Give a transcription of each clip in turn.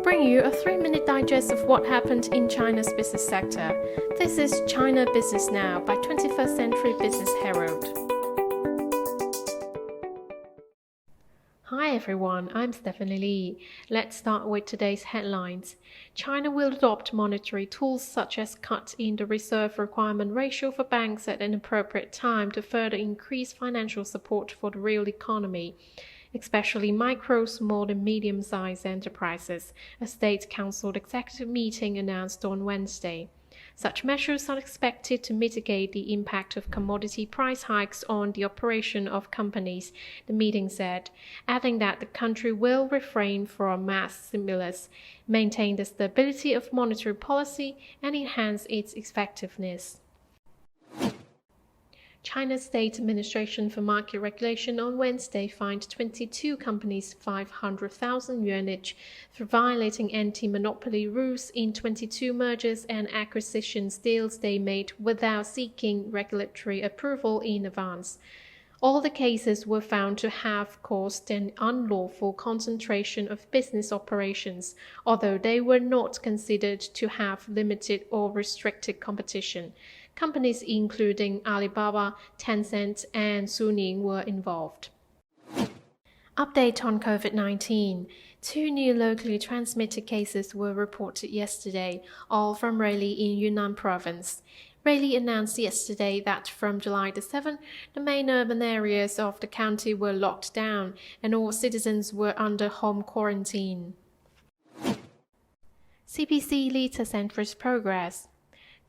bring you a 3-minute digest of what happened in China's business sector. This is China Business Now by 21st Century Business Herald. Hi everyone, I'm Stephanie Lee. Let's start with today's headlines. China will adopt monetary tools such as cut in the reserve requirement ratio for banks at an appropriate time to further increase financial support for the real economy, especially micro, small and medium-sized enterprises, a State Council executive meeting announced on Wednesday. Such measures are expected to mitigate the impact of commodity price hikes on the operation of companies, the meeting said, adding that the country will refrain from mass stimulus, maintain the stability of monetary policy, and enhance its effectiveness. China's State Administration for Market Regulation on Wednesday fined 22 companies 500,000 yuan each for violating anti-monopoly rules in 22 mergers and acquisitions deals they made without seeking regulatory approval in advance. All the cases were found to have caused an unlawful concentration of business operations, although they were not considered to have limited or restricted competition. Companies including Alibaba, Tencent, and Suning were involved. Update on COVID-19. 2 new locally transmitted cases were reported yesterday, all from Rayleigh in Yunnan province. Rayleigh announced yesterday that from July the 7th, the main urban areas of the county were locked down and all citizens were under home quarantine. CPC leads a centrist progress.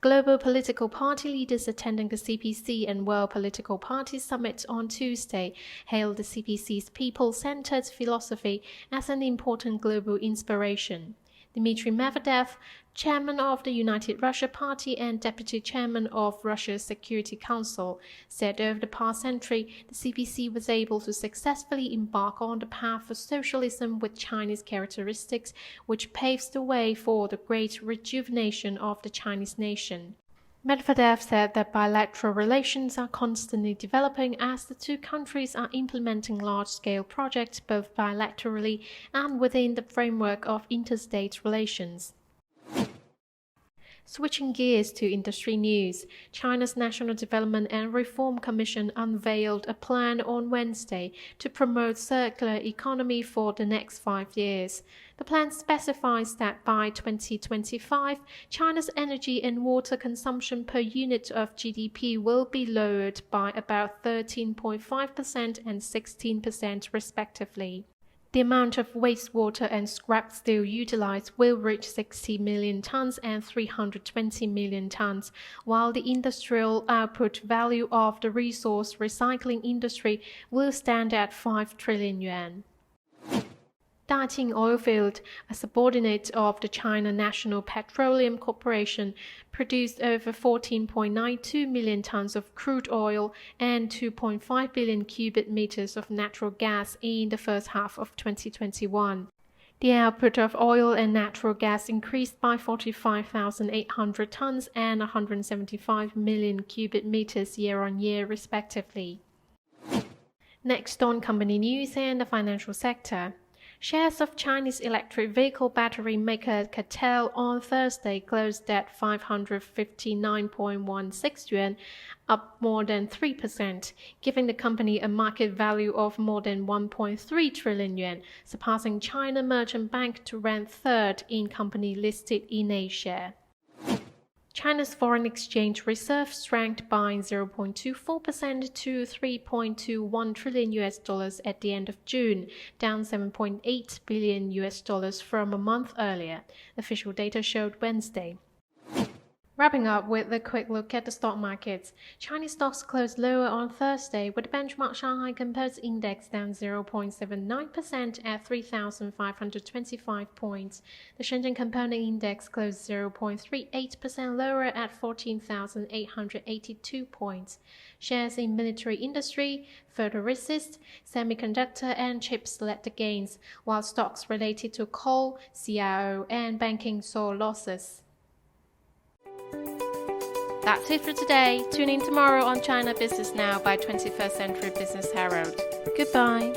Global political party leaders attending the CPC and World Political Party Summit on Tuesday hailed the CPC's people-centered philosophy as an important global inspiration. Dmitry Medvedev, chairman of the United Russia Party and deputy chairman of Russia's Security Council, said over the past century, the CPC was able to successfully embark on the path of socialism with Chinese characteristics, which paves the way for the great rejuvenation of the Chinese nation. Medvedev said that bilateral relations are constantly developing as the two countries are implementing large-scale projects both bilaterally and within the framework of interstate relations. Switching gears to industry news, China's National Development and Reform Commission unveiled a plan on Wednesday to promote circular economy for the next 5 years. The plan specifies that by 2025, China's energy and water consumption per unit of GDP will be lowered by about 13.5% and 16% respectively. The amount of wastewater and scrap steel utilized will reach 60 million tons and 320 million tons, while the industrial output value of the resource recycling industry will stand at 5 trillion yuan. Daqing Oilfield, a subordinate of the China National Petroleum Corporation, produced over 14.92 million tons of crude oil and 2.5 billion cubic meters of natural gas in the first half of 2021. The output of oil and natural gas increased by 45,800 tons and 175 million cubic meters year-on-year, respectively. Next on company news and the financial sector. Shares of Chinese electric vehicle battery maker CATL on Thursday closed at 559.16 yuan, up more than 3%, giving the company a market value of more than 1.3 trillion yuan, surpassing China Merchant Bank to rank third in company listed in Asia. China's foreign exchange reserves shrank by 0.24% to $3.21 trillion at the end of June, down $7.8 billion from a month earlier, official data showed Wednesday. Wrapping up with a quick look at the stock markets. Chinese stocks closed lower on Thursday, with the benchmark Shanghai Composite Index down 0.79% at 3,525 points. The Shenzhen Component Index closed 0.38% lower at 14,882 points. Shares in military industry, photoresist, semiconductor and chips led the gains, while stocks related to coal, CRO and banking saw losses. That's it for today. Tune in tomorrow on China Business Now by 21st Century Business Herald. Goodbye.